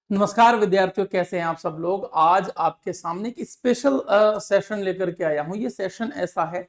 नमस्कार विद्यार्थियों, कैसे हैं आप सब लोग। आज आपके सामने एक स्पेशल सेशन लेकर के आया हूं। ये सेशन ऐसा है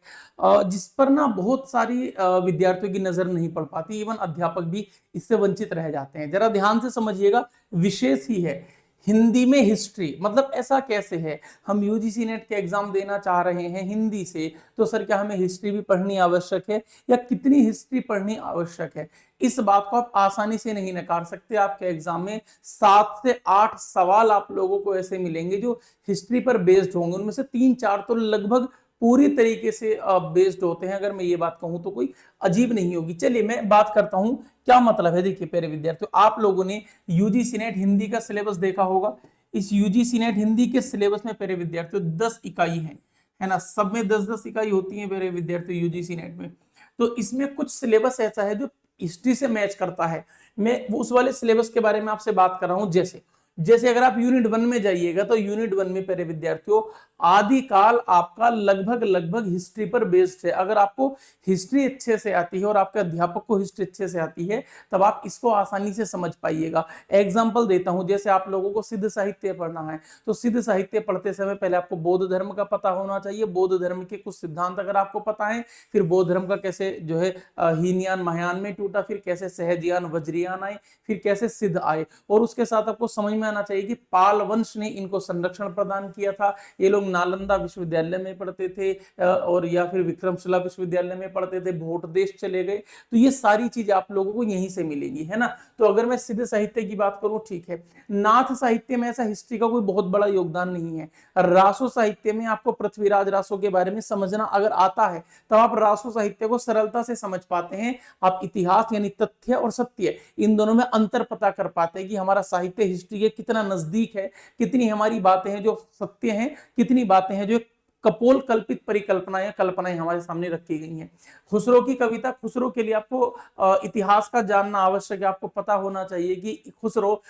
जिस पर ना बहुत सारी विद्यार्थियों की नजर नहीं पड़ पाती, इवन अध्यापक भी इससे वंचित रह जाते हैं। जरा ध्यान से समझिएगा, विशेष ही है हिंदी में हिस्ट्री। मतलब ऐसा कैसे है, हम यूजीसी नेट के एग्जाम देना चाह रहे हैं हिंदी से, तो सर क्या हमें हिस्ट्री भी पढ़नी आवश्यक है, या कितनी हिस्ट्री पढ़नी आवश्यक है। इस बात को आप आसानी से नहीं नकार सकते। आपके एग्जाम में 7 से 8 सवाल आप लोगों को ऐसे मिलेंगे जो हिस्ट्री पर बेस्ड होंगे। उनमें से 3-4 तो लगभग पूरी तरीके से बेस्ड होते हैं। अगर मैं ये बात कहूं तो कोई अजीब नहीं होगी। चलिए मैं बात करता हूं क्या मतलब है। देखिए प्यारे विद्यार्थियों, आप लोगों ने यूजीसी नेट हिंदी का सिलेबस देखा होगा। इस यूजीसी नेट हिंदी के सिलेबस में प्यारे विद्यार्थियों 10 इकाई है ना। सब में 10-10 इकाई होती है प्यारे विद्यार्थियों यूजीसी नेट में। तो इसमें कुछ सिलेबस ऐसा है जो हिस्ट्री से मैच करता है। मैं उस वाले सिलेबस के बारे में आपसे बात कर रहा हूं। जैसे जैसे अगर आप यूनिट 1 में जाइएगा तो यूनिट 1 में प्यारे विद्यार्थियों आदिकाल आपका लगभग लगभग हिस्ट्री पर बेस्ड है। अगर आपको हिस्ट्री अच्छे से आती है और आपके अध्यापक को हिस्ट्री अच्छे से आती है तब आप इसको आसानी से समझ पाइएगा। एग्जाम्पल देता हूं, जैसे आप लोगों को सिद्ध साहित्य पढ़ना है तो सिद्ध साहित्य पढ़ते समय पहले आपको बौद्ध धर्म का पता होना चाहिए। बौद्ध धर्म के कुछ सिद्धांत अगर आपको पता है, फिर बौद्ध धर्म का कैसे जो है हीनयान महायान में टूटा, फिर कैसे सहजयान वज्रयान आए, फिर कैसे सिद्ध आए। और उसके साथ आपको समझ में आना चाहिए कि पाल वंश ने इनको संरक्षण प्रदान किया था। ये लोग नालंदा विश्वविद्यालय में पढ़ते थे और या फिर विक्रमशिला विश्वविद्यालय में पढ़ते थे, भोट देश चले गए। तो ये सारी चीज आप लोगों को यहीं से मिलेगी, है ना। तो अगर मैं सिद्ध साहित्य की बात करूं, ठीक है। नाथ साहित्य में ऐसा हिस्ट्री का कोई बहुत बड़ा योगदान नहीं है। रासो साहित्य में आपको पृथ्वीराज रासो के बारे में समझना अगर आता है तब आप रासो साहित्य को सरलता से समझ पाते हैं। आप इतिहास यानी तथ्य और सत्य इन दोनों में अंतर पता कर पाते हैं कि हमारा साहित्य हिस्ट्री के कितना नजदीक है, कितनी हमारी बातें हैं जो सत्य हैं, कितनी बातें हैं जो कपोल कल्पित परिकल्पनाएं या कल्पनाएं हमारे सामने रखी गई हैं। खुसरो की कविता, खुसरो के लिए आपको इतिहास का जानना आवश्यक है। आपको पता होना चाहिए कि खुसरो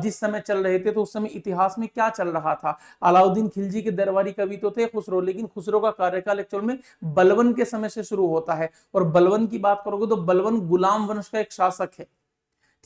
जिस समय चल रहे थे तो उस समय इतिहास में क्या चल रहा था। अलाउद्दीन खिलजी के दरबारी कवि तो थे खुसरो, लेकिन खुसरो का कार्यकाल एक्चुअल में बलवन के समय से शुरू होता है। और बलवन की बात करोगे तो बलवन गुलाम वंश का एक शासक है,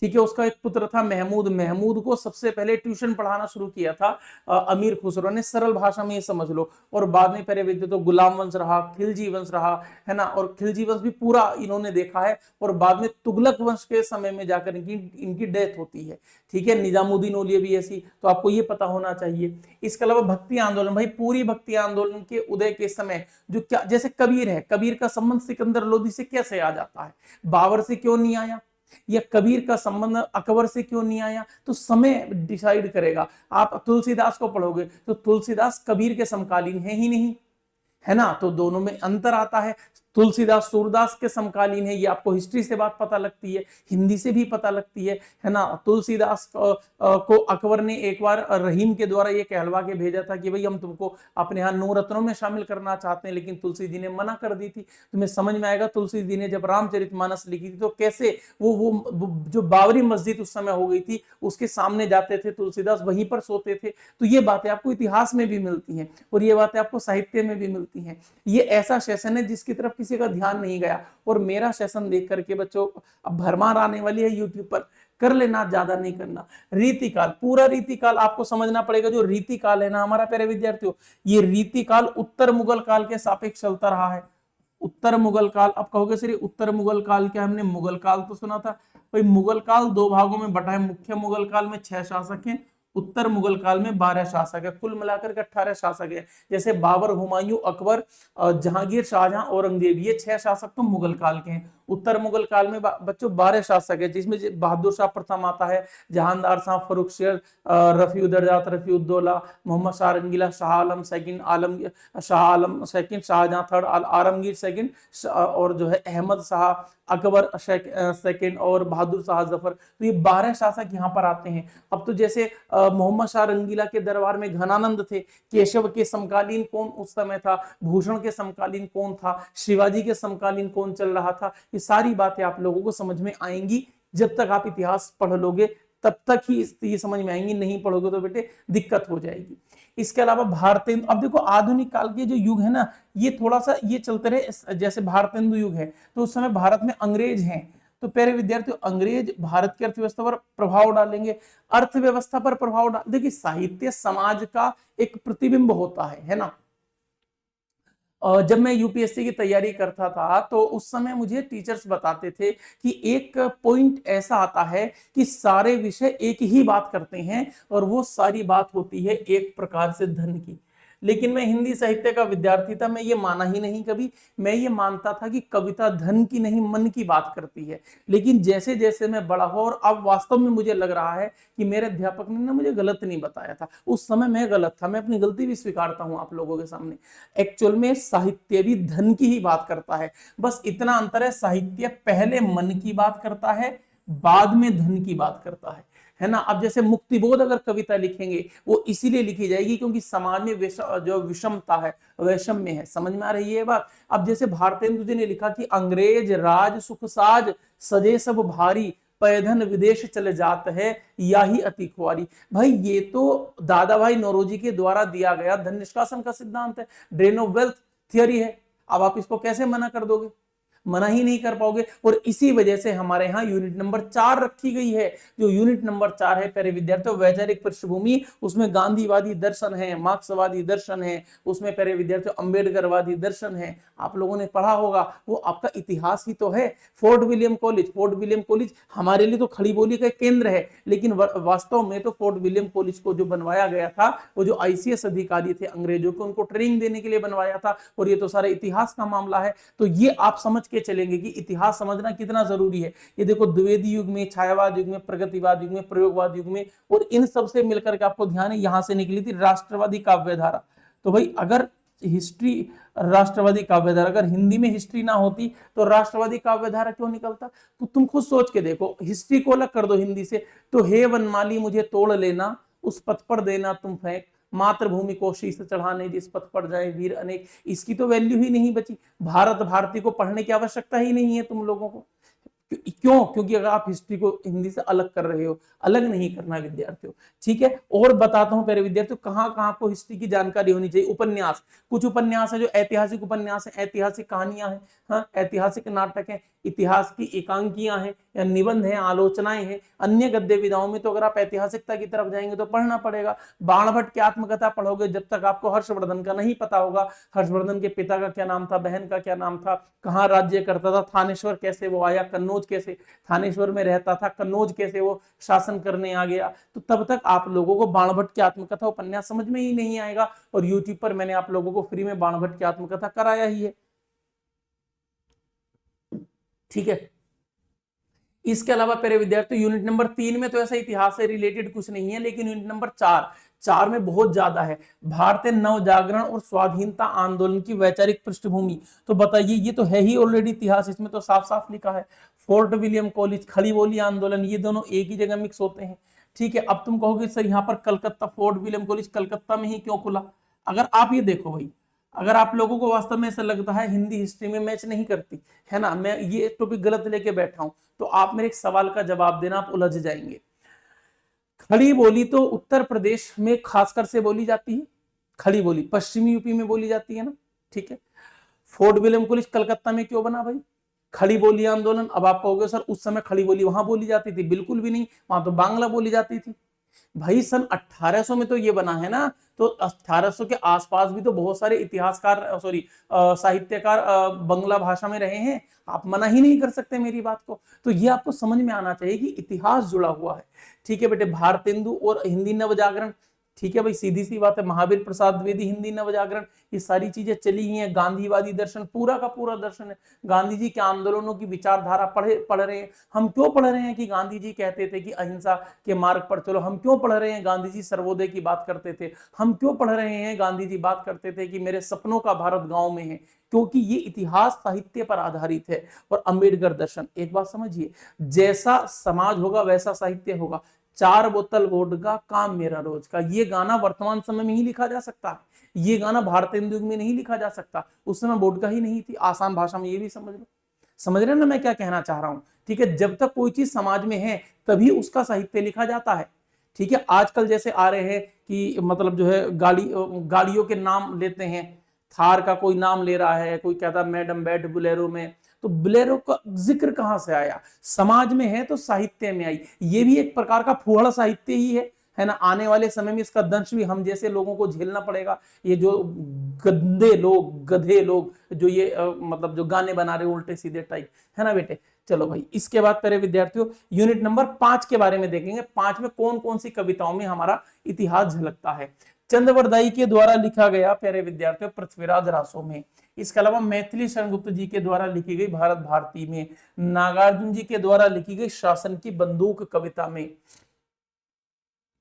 ठीक है। उसका एक पुत्र था महमूद। महमूद को सबसे पहले ट्यूशन पढ़ाना शुरू किया था अमीर खुसरो ने। सरल भाषा में ये समझ लो। और बाद में पहले विद्य तो गुलाम वंश रहा, खिलजी वंश रहा, है ना। और खिलजी वंश भी पूरा इन्होंने देखा है। और बाद में तुगलक वंश के समय में जाकर इनकी डेथ होती है, ठीक है। निजामुद्दीन औलिया भी ऐसी। तो आपको ये पता होना चाहिए। इसके अलावा भक्ति आंदोलन, भाई पूरी भक्ति आंदोलन के उदय के समय जो क्या, जैसे कबीर है, कबीर का संबंध सिकंदर लोदी से कैसे आ जाता है, बाबर से क्यों नहीं आया, या कबीर का संबंध अकबर से क्यों नहीं आया, तो समय डिसाइड करेगा। आप तुलसीदास को पढ़ोगे तो तुलसीदास कबीर के समकालीन है ही नहीं, है ना। तो दोनों में अंतर आता है। तुलसीदास सूरदास के समकालीन है, ये आपको हिस्ट्री से बात पता लगती है, हिंदी से भी पता लगती है ना। तुलसीदास को अकबर ने एक बार रहीम के द्वारा ये कहलवा के भेजा था कि भाई हम तुमको अपने यहाँ 9 रत्नों में शामिल करना चाहते हैं, लेकिन तुलसी जी ने मना कर दी थी। तुम्हें समझ में आएगा तुलसी जी ने जब रामचरितमानस लिखी थी तो कैसे वो जो बाबरी मस्जिद उस समय हो गई थी उसके सामने जाते थे तुलसीदास, वहीं पर सोते थे। तो ये बातें आपको इतिहास में भी मिलती हैं और ये बातें आपको साहित्य में भी मिलती हैं। ये ऐसा सेशन है जिसकी तरफ किसी का ध्यान नहीं गया। और मेरा सेशन देख करके बच्चों अब भरमार आने वाली है यूट्यूब पर, कर लेना, ज्यादा नहीं करना। रीतिकाल, पूरा रीतिकाल आपको समझना पड़ेगा। जो रीतिकाल है ना हमारा प्यारे विद्यार्थियों, ये रीतिकाल उत्तर मुगल काल के सापेक्ष चलता रहा है। उत्तर मुगल काल, अब कहोगे सर उत्तर मुगल काल क्या, हमने मुगल काल तो सुना था। भाई मुगल काल 2 भागों में बटा है। मुख्य मुगल काल में 6 शासक हैं, उत्तर मुगल काल में 12 शासक है। कुल मिलाकर के 18 शासक है। जैसे बाबर, हुमायूं, अकबर, जहांगीर, शाहजहां, औरंगजेब, ये 6 शासक तो मुगल काल के हैं। उत्तर मुगल काल में बच्चों 12 शासक है, जिसमें बहादुर शाह प्रथम आता है, Jahandar Shah, Farrukhsiyar, Rafiuddaula, Rafiuddaula, Mohammad Shah Rangila, Shah Alam second, Shah Alam second, Shahjahan third, Alamgir second, और जो है अहमद शाह, अकबर सेकंड, और बहादुर शाह जफर। तो ये 12 शासक यहाँ पर आते हैं। अब तो जैसे मोहम्मद शाह रंगीला के दरबार में घनानंद थे, केशव के समकालीन कौन उस समय था, भूषण के समकालीन कौन था, शिवाजी के समकालीन कौन चल रहा था, ये सारी बातें आप लोगों को समझ में आएंगी। जब तक आप इतिहास पढ़ लोगे तब तक ही ये समझ में आएंगी, नहीं पढ़ोगे तो बेटे दिक्कत हो जाएगी। इसके अलावा भारतेंदु, अब देखो आधुनिक काल के जो युग है ना, ये थोड़ा सा ये चलते रहे। जैसे भारतेंदु युग है तो उस समय भारत में अंग्रेज हैं, तो प्यारे विद्यार्थियों अंग्रेज भारत की अर्थव्यवस्था पर प्रभाव डालेंगे, अर्थव्यवस्था पर प्रभाव डाल, देखिए साहित्य समाज का एक प्रतिबिंब होता है ना। जब मैं यूपीएससी की तैयारी करता था तो उस समय मुझे टीचर्स बताते थे कि एक पॉइंट ऐसा आता है कि सारे विषय एक ही बात करते हैं और वो सारी बात होती है एक प्रकार से धन की। लेकिन मैं हिंदी साहित्य का विद्यार्थी था, मैं ये माना ही नहीं कभी। मैं ये मानता था कि कविता धन की नहीं मन की बात करती है। लेकिन जैसे जैसे मैं बड़ा हुआ और अब वास्तव में मुझे लग रहा है कि मेरे अध्यापक ने ना मुझे गलत नहीं बताया था, उस समय मैं गलत था, मैं अपनी गलती भी स्वीकारता हूं आप लोगों के सामने। एक्चुअल में साहित्य भी धन की ही बात करता है, बस इतना अंतर है साहित्य पहले मन की बात करता है, बाद में धन की बात करता है ना। अब जैसे मुक्तिबोध अगर कविता लिखेंगे वो इसीलिए लिखी जाएगी क्योंकि समाज में जो विषमता है, वैषम्य है, समझ में आ रही है ये बात। अब जैसे भारतेंदु जी ने लिखा कि अंग्रेज राज सुख साज सजे सब भारी, पैधन विदेश चले जात है या ही अति खुआरी। भाई ये तो दादा भाई नौरोजी के द्वारा दिया गया धन निष्कासन का सिद्धांत है, ड्रेन ऑफ वेल्थ थियरी है। अब आप इसको कैसे मना कर दोगे, मना ही नहीं कर पाओगे। और इसी वजह से हमारे यहाँ यूनिट नंबर 4 रखी गई है। जो यूनिट नंबर 4 है प्यारे विद्यार्थियों, वैचारिक पृष्ठभूमि, उसमें गांधीवादी दर्शन है, मार्क्सवादी दर्शन है, उसमें प्यारे विद्यार्थियों अंबेडकरवादी दर्शन है। आप लोगों ने पढ़ा होगा, वो आपका इतिहास ही तो है। फोर्ट विलियम कॉलेज हमारे लिए तो खड़ी बोली का केंद्र है, लेकिन वास्तव में तो फोर्ट विलियम कॉलेज को जो बनवाया गया था, वो जो आईसीएस अधिकारी थे अंग्रेजों को, उनको ट्रेनिंग देने के लिए बनवाया था। और ये तो सारा इतिहास का मामला है। तो ये आप समझ के चलेंगे कि इतिहास समझना कितना जरूरी है। ये देखो द्विवेदी युग में, छायावाद युग में, प्रगतिवाद युग में, प्रयोगवाद युग में, और इन सब से मिलकर के आपको ध्यान है यहां से निकली थी राष्ट्रवादी काव्यधारा। तो भाई अगर हिस्ट्री, राष्ट्रवादी काव्यधारा, अगर हिंदी में हिस्ट्री ना होती तो राष्ट्रवादी काव्यधारा क्यों निकलता। तो तुम खुद सोच के देखो, हिस्ट्री को अलग कर दो हिंदी से, तो हे वनमाली मुझे तोड़ लेना, उस पथ पर देना तुम फेंक, मातृभूमि को शीश चढ़ाने जिस पथ पर जाए वीर अनेक। इसकी तो वैल्यू ही नहीं बची। भारत भारती को पढ़ने की आवश्यकता ही नहीं है तुम लोगों को। क्यों? क्योंकि अगर आप हिस्ट्री को हिंदी से अलग कर रहे हो, अलग नहीं करना विद्यार्थियों, ठीक है। और बताता हूं प्यारे विद्यार्थियों कहां कहां आपको हिस्ट्री की जानकारी होनी चाहिए। उपन्यास, कुछ उपन्यास है जो ऐतिहासिक उपन्यास है, ऐतिहासिक कहानियां हैं, हाँ, ऐतिहासिक नाटक है, इतिहास की एकांकियां हैं या निबंध हैं, आलोचनाएं हैं। अन्य गद्य विधाओं में तो अगर आप ऐतिहासिकता की तरफ जाएंगे तो पढ़ना पड़ेगा। बाणभट्ट की आत्मकथा पढ़ोगे जब तक आपको हर्षवर्धन का नहीं पता होगा, हर्षवर्धन के पिता का क्या नाम था, बहन का क्या नाम था, कहाँ राज्य करता था, थानेश्वर कैसे वो आया, कन्नौज कैसे, थानेश्वर में रहता था, कन्नौज कैसे वो शासन करने आ गया, तो तब तक आप लोगों को बाणभट्ट की आत्मकथा उपन्यास समझ में ही नहीं आएगा। और यूट्यूब पर मैंने आप लोगों को फ्री में बाणभट्ट की आत्मकथा कराया ही है, ठीक है। इसके अलावा प्यारे विद्यार्थी यूनिट नंबर 3 में तो ऐसा इतिहास से रिलेटेड कुछ नहीं है, लेकिन यूनिट नंबर 4 में बहुत ज्यादा है। भारतीय नव जागरण और स्वाधीनता आंदोलन की वैचारिक पृष्ठभूमि। तो बताइए, ये तो है ही ऑलरेडी इतिहास, इसमें तो साफ साफ लिखा है। फोर्ट विलियम कॉलेज, खड़ी बोली आंदोलन, ये दोनों एक ही जगह मिक्स होते हैं, ठीक है। अब तुम कहोगे सर यहाँ पर Calcutta, fort William college Calcutta में ही क्यों खुला। अगर आप ये देखो भाई, अगर आप लोगों को वास्तव में ऐसा लगता है हिंदी हिस्ट्री में मैच नहीं करती है ना, मैं ये टॉपिक गलत लेके बैठा हूं, तो आप मेरे एक सवाल का जवाब देना, आप उलझ जाएंगे। खड़ी बोली तो उत्तर प्रदेश में खासकर से बोली जाती है, खड़ी बोली पश्चिमी यूपी में बोली जाती है ना, ठीक है। फोर्ट विलियम कॉलेज कलकत्ता में क्यों बना भाई। खड़ी बोली आंदोलन, अब आप कहोगे सर उस समय खड़ी बोली वहां बोली जाती थी, बिल्कुल भी नहीं, वहां तो बांग्ला बोली जाती थी। भाई सन 1800 में तो ये बना है ना, तो 1800 के आसपास भी तो बहुत सारे इतिहासकार, सॉरी साहित्यकार बंगला भाषा में रहे हैं। आप मना ही नहीं कर सकते मेरी बात को। तो ये आपको समझ में आना चाहिए कि इतिहास जुड़ा हुआ है, ठीक है बेटे। भारतेंदु और हिंदी नवजागरण, ठीक है भाई, सीधी सी बात है। महावीर प्रसाद द्विवेदी, हिंदी नवजागरण, ये सारी चीजें चली ही हैं। गांधीवादी दर्शन, पूरा का पूरा दर्शन है। गांधी जी के आंदोलनों की विचारधारा पढ़ रहे हैं हम। क्यों पढ़ रहे हैं कि गांधी जी कहते थे कि अहिंसा के मार्ग पर चलो। हम क्यों पढ़ रहे हैं, गांधी जी सर्वोदय की बात करते थे। हम क्यों पढ़ रहे हैं, गांधी जी बात करते थे कि मेरे सपनों का भारत गांव में है, क्योंकि ये इतिहास साहित्य पर आधारित है। और अंबेडकर दर्शन, एक बात समझिए, जैसा समाज होगा वैसा साहित्य होगा। 4 बोतल वोडका काम मेरा रोज का, ये गाना वर्तमान समय में ही लिखा जा सकता है। ये गाना भारतेंदु युग में नहीं लिखा जा सकता, उस समय वोडका ही नहीं थी। आसान भाषा में ये भी समझ लो, समझ रहे ना मैं क्या कहना चाह रहा हूं, ठीक है। जब तक कोई चीज समाज में है तभी उसका साहित्य लिखा जाता है, ठीक है। आजकल जैसे आ रहे हैं कि मतलब जो है गाड़ियों के नाम लेते हैं, थार का कोई नाम ले रहा है, कोई कहता है मैडम बैठ बुलेरो में, तो बोलेरो का जिक्र कहां से आया? समाज में है तो साहित्य में आई। ये भी एक प्रकार का फुहड़ साहित्य ही है ना। आने वाले समय में इसका दंश भी हम जैसे लोगों को झेलना पड़ेगा। ये जो गंदे लोग, गधे लोग, जो ये मतलब जो गाने बना रहे उल्टे सीधे टाइप, है ना बेटे। चलो भाई, इसके बाद प्यारे विद्यार्थियों यूनिट नंबर 5 के बारे में देखेंगे। 5 में कौन कौन सी कविताओं में हमारा इतिहास झलकता है। चंद्रवरदाई के द्वारा लिखा गया प्यारे विद्यार्थियों पृथ्वीराज रासो में। इसके अलावा मैथिली शरण गुप्त जी के द्वारा लिखी गई भारत भारती में। नागार्जुन जी के द्वारा लिखी गई शासन की बंदूक कविता में।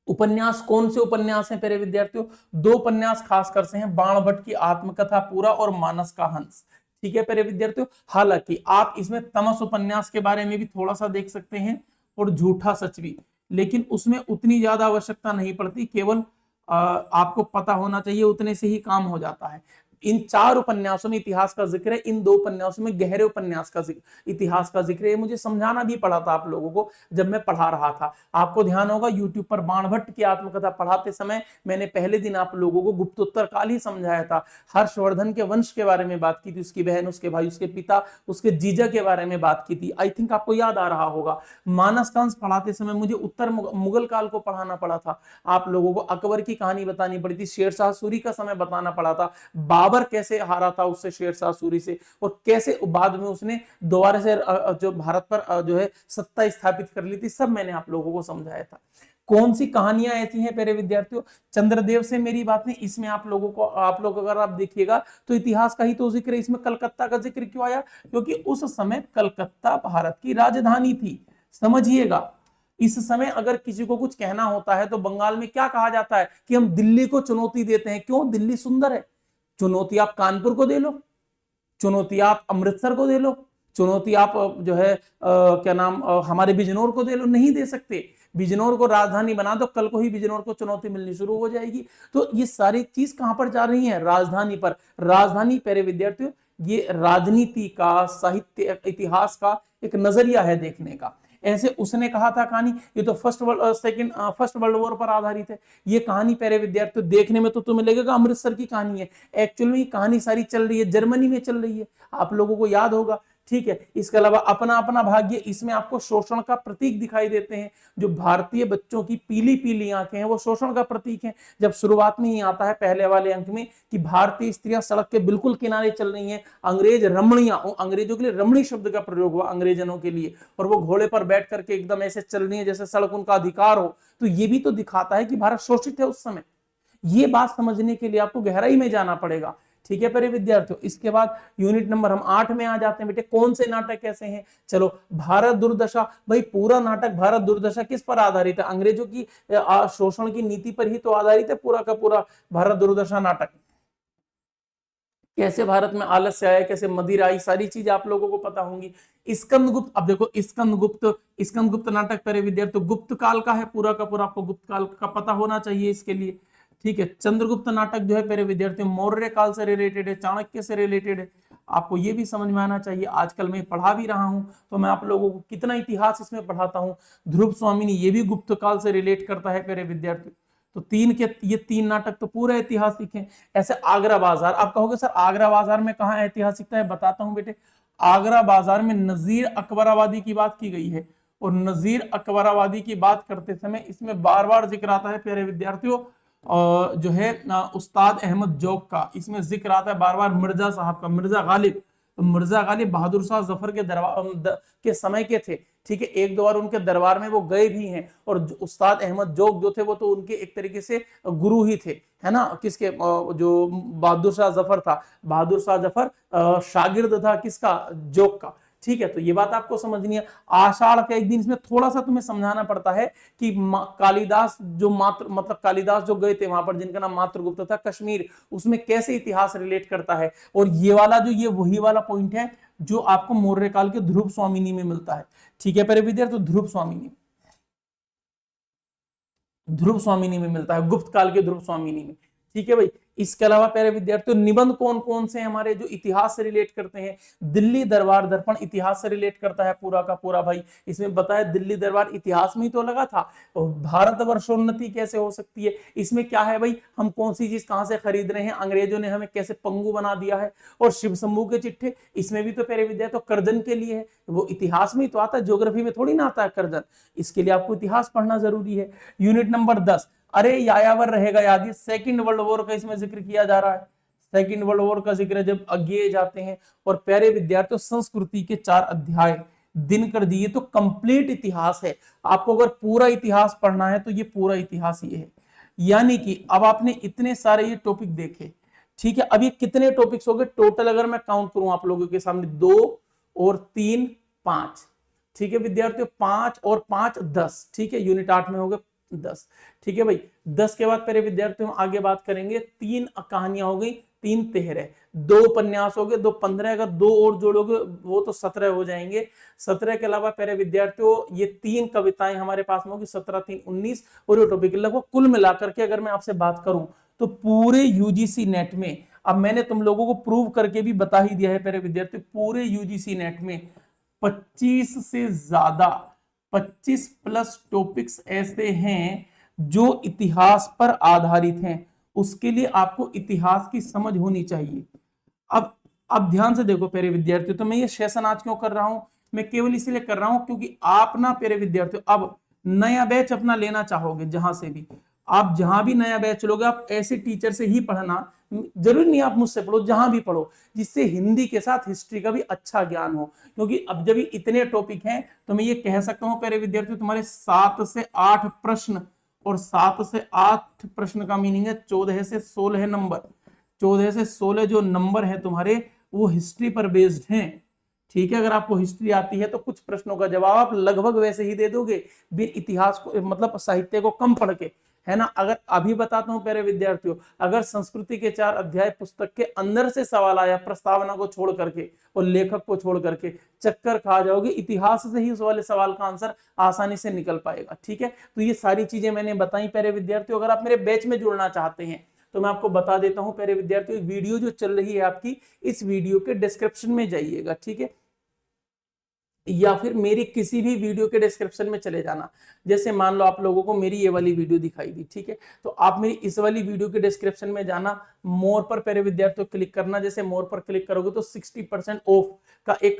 उपन्यास कौन से उपन्यास हैं प्यारे विद्यार्थियों? 2 उपन्यास खासकर से हैं, बाण भट्ट की आत्मकथा पूरा और मानस का हंस। ठीक है प्यारे विद्यार्थियों। हालांकि आप इसमें तमस उपन्यास के बारे में भी थोड़ा सा देख सकते हैं और झूठा सच भी, लेकिन उसमें उतनी ज्यादा आवश्यकता नहीं पड़ती, केवल आपको पता होना चाहिए, उतने से ही काम हो जाता है। इन 4 उपन्यासों में इतिहास का जिक्र है, इन 2 उपन्यासों में गहरे उपन्यास का इतिहास का जिक्र है। मुझे समझाना भी पड़ा था आप लोगों को जब मैं पढ़ा रहा था। आपको ध्यान होगा यूट्यूब पर बाण भट्ट की आत्मकथा पढ़ाते समय मैंने पहले दिन आप लोगों को गुप्तोत्तर काल ही समझाया था। हर्षवर्धन के वंश के बारे में बात की थी, उसकी बहन, उसके भाई, उसके पिता, उसके जीजा के बारे में बात की थी। आई थिंक आपको याद आ रहा होगा। मानस का हंस पढ़ाते समय मुझे उत्तर मुगल काल को पढ़ाना पड़ा था। आप लोगों को अकबर की कहानी बतानी पड़ी थी, शेरशाह सूरी का समय बताना पड़ा था, बाबर कैसे हारा था उससे, शेरशाह सूरी से, और कैसे बाद में उसने दोबारा से जो भारत पर जो है सत्ता स्थापित कर ली थी, सब मैंने आप लोगों को समझाया था। कौन सी कहानियां ऐसी हैं प्यारे विद्यार्थियों? चंद्रदेव से मेरी बात नहीं, इसमें आप लोगों को, आप लोग अगर आप देखिएगा तो इतिहास का ही तो जिक्र है। इसमें कलकत्ता का जिक्र क्यों आया? क्योंकि उस समय कलकत्ता भारत की राजधानी थी। समझिएगा, इस समय अगर किसी को कुछ कहना होता है तो बंगाल में क्या कहा जाता है कि हम दिल्ली को चुनौती देते हैं। क्यों? दिल्ली सुंदर है। चुनौती आप कानपुर को दे लो, चुनौती आप अमृतसर को दे लो, चुनौती आप जो है क्या नाम हमारे बिजनौर को दे लो, नहीं दे सकते। बिजनौर को राजधानी बना दो, कल को ही बिजनौर को चुनौती मिलनी शुरू हो जाएगी। तो ये सारी चीज कहां पर जा रही है? राजधानी पर। राजधानी प्यारे विद्यार्थियों ये राजनीति का, साहित्य, इतिहास का एक नजरिया है देखने का। ऐसे उसने कहा था कहानी, ये तो फर्स्ट वर्ल्ड वॉर पर आधारित है। ये कहानी प्यारे विद्यार्थियों देखने में तो तुम्हें लगेगा अमृतसर की कहानी है, एक्चुअली ये कहानी सारी चल रही है जर्मनी में चल रही है, आप लोगों को याद होगा। ठीक है। इसके अलावा अपना अपना भाग्य, इसमें आपको शोषण का प्रतीक दिखाई देते हैं। जो भारतीय बच्चों की पीली पीली आंखें हैं वो शोषण का प्रतीक है। जब शुरुआत में ही आता है पहले वाले अंक में कि भारतीय स्त्रियां सड़क के बिल्कुल किनारे चल रही हैं, अंग्रेज रमणियां, अंग्रेजों के लिए रमणी शब्द का प्रयोग हुआ अंग्रेजनों के लिए, और वो घोड़े पर बैठ करके एकदम ऐसे चल रही है जैसे सड़क उनका अधिकार हो। तो ये भी तो दिखाता है कि भारत शोषित है उस समय। ये बात समझने के लिए आपको गहराई में जाना पड़ेगा। ठीक है प्यारे विद्यार्थियों। इसके बाद यूनिट नंबर हम 8 में आ जाते हैं बेटे। कौन से नाटक कैसे हैं? चलो, भारत दुर्दशा। भाई पूरा नाटक भारत दुर्दशा किस पर आधारित है? अंग्रेजों की शोषण की नीति पर ही तो आधारित है पूरा का पूरा भारत दुर्दशा नाटक। कैसे भारत में आलस्य आया, कैसे मदिरा आई, सारी चीज आप लोगों को पता होंगी। स्कंदगुप्त, अब देखो स्कंदगुप्त नाटक प्यारे विद्यार्थियों गुप्त काल का है पूरा का पूरा, आपको गुप्त काल का पता होना चाहिए इसके लिए। ठीक है। चंद्रगुप्त नाटक जो है मेरे विद्यार्थियों मौर्य काल से रिलेटेड है, चाणक्य से रिलेटेड है। आपको ये भी समझ में आना चाहिए। आजकल मैं पढ़ा भी रहा हूं तो मैं आप लोगों को कितना इतिहास इसमें पढ़ाता हूं। ध्रुव स्वामिनी ये भी गुप्त काल से रिलेट करता है मेरे विद्यार्थियों। तो ये 3 नाटक तो पूरे ऐतिहासिक हैं। ऐसे आगरा बाजार, आप कहोगे सर आगरा बाजार में कहाँ ऐतिहासिकता है? बताता हूं बेटे। आगरा बाजार में नजीर अकबराबादी की बात की गई है, और नजीर अकबराबादी की बात करते समय इसमें बार बार जिक्र आता है प्यारे विद्यार्थियों जो है उस्ताद अहमद जोग का। इसमें जिक्र आता है बार बार मिर्जा साहब का, मिर्जा गालिब। तो मिर्जा गालिब बहादुर शाह जफर के दरबार के समय के थे। ठीक है। 1-2 बार उनके दरबार में वो गए भी हैं, और उस्ताद अहमद जोग जो थे वो तो उनके एक तरीके से गुरु ही थे, है ना। किसके? जो बहादुर शाह जफर था, बहादुर शाह जफर शागिर्द था किसका? जोग का। ठीक है। तो ये बात आपको समझनी है। आषाढ़ का एक दिन, इसमें थोड़ा सा तुम्हें समझाना पड़ता है कि कालिदास जो मतलब कालिदास जो गए थे वहां पर, जिनका नाम मात्रगुप्त था, कश्मीर, उसमें कैसे इतिहास रिलेट करता है। और ये वाला जो ये वही वाला पॉइंट है जो आपको मौर्य काल के ध्रुव स्वामिनी में मिलता है। ठीक है प्यारे विद्यार्थी। तो ध्रुव स्वामिनी में मिलता है, गुप्त काल के ध्रुव स्वामिनी में। ठीक है भाई। इसके अलावा प्यारे विद्यार्थियों निबंध कौन कौन से हैं हमारे जो इतिहास से रिलेट करते हैं? दिल्ली दरबार दर्पण इतिहास से रिलेट करता है पूरा का पूरा भाई। इसमें बताया दिल्ली दरबार इतिहास में ही तो लगा था। और भारत वर्षोन्नति कैसे हो सकती है, इसमें क्या है भाई, हम कौन सी चीज कहां से खरीद रहे हैं, अंग्रेजों ने हमें कैसे पंगु बना दिया है। और शिव शंभू के चिट्ठे, इसमें भी तो प्यारे विद्यार्थी तो कर्जन के लिए है, वो इतिहास में ही तो आता है, ज्योग्राफी में थोड़ी ना आता है कर्जन। इसके लिए आपको इतिहास पढ़ना जरूरी है। यूनिट नंबर 10, अरे यायावर रहेगा याद, ये सेकंड वर्ल्ड वॉर का इसमें जिक्र किया जा रहा है। सेकंड वर्ल्ड वॉर का जिक्र जब आगे जाते हैं। और प्यारे विद्यार्थियों संस्कृति के 4 अध्याय दिन कर दिए, तो कंप्लीट इतिहास है। आपको अगर पूरा इतिहास पढ़ना है तो ये पूरा इतिहास ये है। यानी कि अब आपने इतने सारे ये टॉपिक देखे, ठीक है। अब ये कितने टॉपिक्स हो गए टोटल, अगर मैं काउंट करूं आप लोगों के सामने, 2 और 3 5, ठीक है विद्यार्थियों, 5 और 5 10, ठीक है। यूनिट 8 में हो गए 10, ठीक है भाई। 10 के बाद मेरे विद्यार्थियों हम आगे बात करेंगे, 3 कहानियां हो गई, 3 13, 2 उपन्यास हो गए, 2 15, अगर 2 और जोड़ोगे वो तो 17 हो जाएंगे। 17 के अलावा प्यारे विद्यार्थियों ये 3 कविताएं हमारे पास में होगी, 17 3 19, और ये टॉपिक लगभग कुल मिलाकर के अगर मैं आपसे बात करूं तो पूरे यूजीसी नेट में, अब मैंने तुम लोगों को प्रूव करके भी बता ही दिया है प्यारे विद्यार्थियों, पूरे यूजीसी नेट में 25 से ज्यादा 25 प्लस टॉपिक्स ऐसे हैं जो इतिहास पर आधारित हैं। उसके लिए आपको इतिहास की समझ होनी चाहिए। अब ध्यान से देखो प्यारे विद्यार्थियों, तो मैं ये सेशन आज क्यों कर रहा हूं, मैं केवल इसलिए कर रहा हूं क्योंकि आप ना प्यारे विद्यार्थियों अब नया बैच अपना लेना चाहोगे, जहां से भी आप जहां भी नया बैच लोगे, आप ऐसे टीचर से ही पढ़ना, जरूरी नहीं आप मुझसे पढ़ो, जहां भी पढ़ो, जिससे हिंदी के साथ हिस्ट्री का भी अच्छा ज्ञान हो। क्योंकि अब जब इतने टॉपिक हैं तो मैं ये कह सकता हूं प्यारे विद्यार्थियों, तुम्हारे 7 से 8 प्रश्न, और 7 से 8 प्रश्न का मीनिंग है 14 से 16 नंबर, 14 से 16 जो नंबर है तुम्हारे वो हिस्ट्री पर बेस्ड हैं, ठीक है। अगर आपको हिस्ट्री आती है तो कुछ प्रश्नों का जवाब आप लगभग वैसे ही दे दोगे, भी इतिहास को मतलब साहित्य को कम पढ़ के, है ना। अगर अभी बताता हूं प्यारे विद्यार्थियों, अगर संस्कृति के 4 अध्याय पुस्तक के अंदर से सवाल आया, प्रस्तावना को छोड़ करके और लेखक को छोड़ करके, चक्कर खा जाओगे। इतिहास से ही उस वाले सवाल का आंसर आसानी से निकल पाएगा, ठीक है। तो ये सारी चीजें मैंने बताई प्यारे विद्यार्थियों। अगर आप मेरे बैच में जुड़ना चाहते हैं तो मैं आपको बता देता हूं प्यारे विद्यार्थियों, वीडियो जो चल रही है आपकी, इस वीडियो के डिस्क्रिप्शन में जाइएगा, ठीक है, या फिर मेरी किसी भी वीडियो के डिस्क्रिप्शन में चले जाना। जैसे मान लो आप लोगों को मेरी ये वाली वीडियो दिखाई दी, ठीक है, तो आप मेरी इस वाली वीडियो के डिस्क्रिप्शन में जाना, मोर पर प्यारे विद्यार्थियों क्लिक करना। जैसे मोर पर क्लिक करोगे तो 60% ऑफ का एक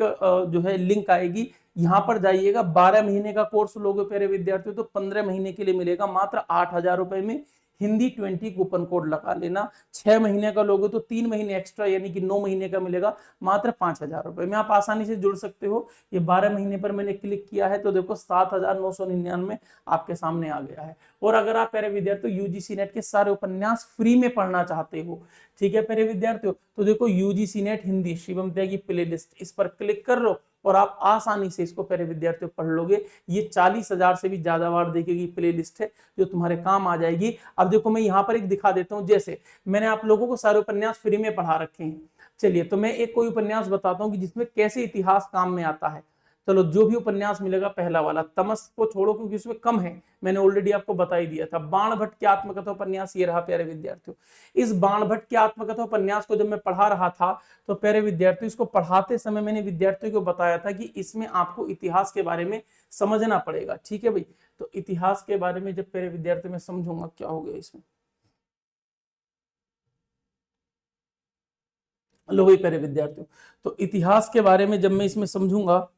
जो है लिंक आएगी, यहां पर जाइएगा। 12 महीने का कोर्स लोगे प्यारे विद्यार्थियों तो 15 महीने के लिए मिलेगा मात्र 8,000 रुपए में। हिंदी 20 कूपन कोड लगा लेना। 6 महीने का लोगे तो 3 महीने एक्स्ट्रा यानी कि 9 महीने का मिलेगा मात्र 5,000 रुपए में। आप आसानी से जुड़ सकते हो। ये 12 महीने पर मैंने क्लिक किया है तो देखो 7,999 आपके सामने आ गया है। और अगर आप प्यारे विद्यार्थियों यूजीसी नेट के सारे उपन्यास फ्री में पढ़ना चाहते हो, ठीक है प्यारे विद्यार्थियों, तो देखो यूजीसी नेट हिंदी शिवम त्यागी प्लेलिस्ट, इस पर क्लिक कर लो और आप आसानी से इसको प्यारे विद्यार्थियों पढ़ लोगे। ये 40,000 से भी ज्यादा बार देखेगी प्लेलिस्ट है जो तुम्हारे काम आ जाएगी। अब देखो मैं यहाँ पर एक दिखा देता हूँ, जैसे मैंने आप लोगों को सारे उपन्यास फ्री में पढ़ा रखे हैं। चलिए तो मैं एक कोई उपन्यास बताता हूँ कि जिसमें कैसे इतिहास काम में आता है। चलो जो भी उपन्यास मिलेगा, पहला वाला तमस को छोड़ो क्योंकि उसमें कम है, मैंने ऑलरेडी आपको बता ही दिया था। बाण भट्ट की आत्मकथा उपन्यास ये रहा प्यारे विद्यार्थियों। इस बाण भट्ट की आत्मकथा उपन्यास को जब मैं पढ़ा रहा था तो प्यारे विद्यार्थियों इसको पढ़ाते समय मैंने विद्यार्थियों को बताया था कि इसमें आपको इतिहास के बारे में समझना पड़ेगा, ठीक है भाई। तो इतिहास के बारे में जब प्यारे विद्यार्थियों में समझूंगा क्या हो गया इसमें, लो भाई प्यारे विद्यार्थियों, तो इतिहास के बारे में जब मैं इसमें समझूंगा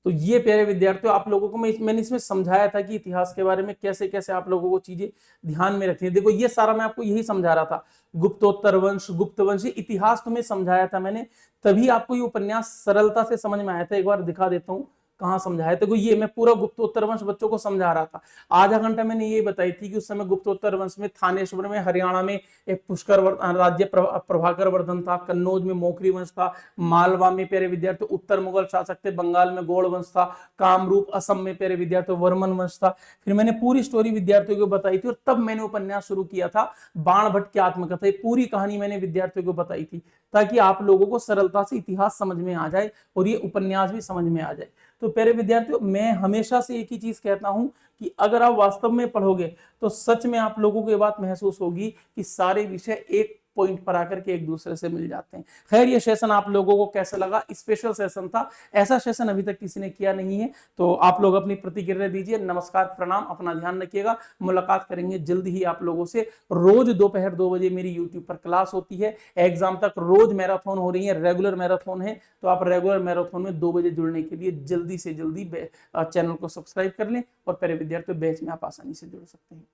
तो ये प्यारे विद्यार्थियों आप लोगों को मैंने इसमें समझाया था कि इतिहास के बारे में कैसे कैसे आप लोगों को चीजें ध्यान में रखनी है। देखो ये सारा मैं आपको यही समझा रहा था, गुप्तोत्तर वंश, गुप्त वंश, इतिहास तुम्हें समझाया था मैंने, तभी आपको ये उपन्यास सरलता से समझ में आया था। एक बार दिखा देता हूँ कहाँ समझाया था। ये मैं पूरा गुप्तोत्तर वंश बच्चों को समझा रहा था। आधा घंटा मैंने ये बताई थी कि उस समय गुप्तोत्तर वंश में थानेश्वर में हरियाणा में एक पुष्कर राज्य प्रभाकर वर्धन था, कन्नौज में मोखरी वंश था, मालवा में प्यारे विद्यार्थी उत्तर मुगल शासक थे, बंगाल में गौड़ वंश था, कामरूप असम में प्यारे विद्यार्थी वर्मन वंश था। फिर मैंने पूरी स्टोरी विद्यार्थियों को बताई थी और तब मैंने उपन्यास शुरू किया था बाण भट्ट की आत्मकथा। पूरी कहानी मैंने विद्यार्थियों को बताई थी ताकि आप लोगों को सरलता से इतिहास समझ में आ जाए और ये उपन्यास भी समझ में आ जाए। तो प्यारे विद्यार्थियों, मैं हमेशा से एक ही चीज कहता हूं कि अगर आप वास्तव में पढ़ोगे तो सच में आप लोगों को ये बात महसूस होगी कि सारे विषय एक पॉइंट पर आकर के एक दूसरे से मिल जाते हैं। खैर, ये सेशन आप लोगों को कैसा लगा? स्पेशल सेशन था, ऐसा सेशन अभी तक किसी ने किया नहीं है। तो आप लोग अपनी प्रतिक्रिया दीजिए। नमस्कार, प्रणाम, अपना ध्यान रखिएगा। मुलाकात करेंगे जल्द ही आप लोगों से। रोज दोपहर 2 बजे मेरी यूट्यूब पर क्लास होती है। एग्जाम तक रोज मैराथन हो रही है, रेगुलर मैराथन है। तो आप रेगुलर मैराथन में 2 बजे जुड़ने के लिए जल्दी से जल्दी चैनल को सब्सक्राइब कर लें और प्यारे विद्यार्थियों, बैच में आप आसानी से जुड़ सकते हैं।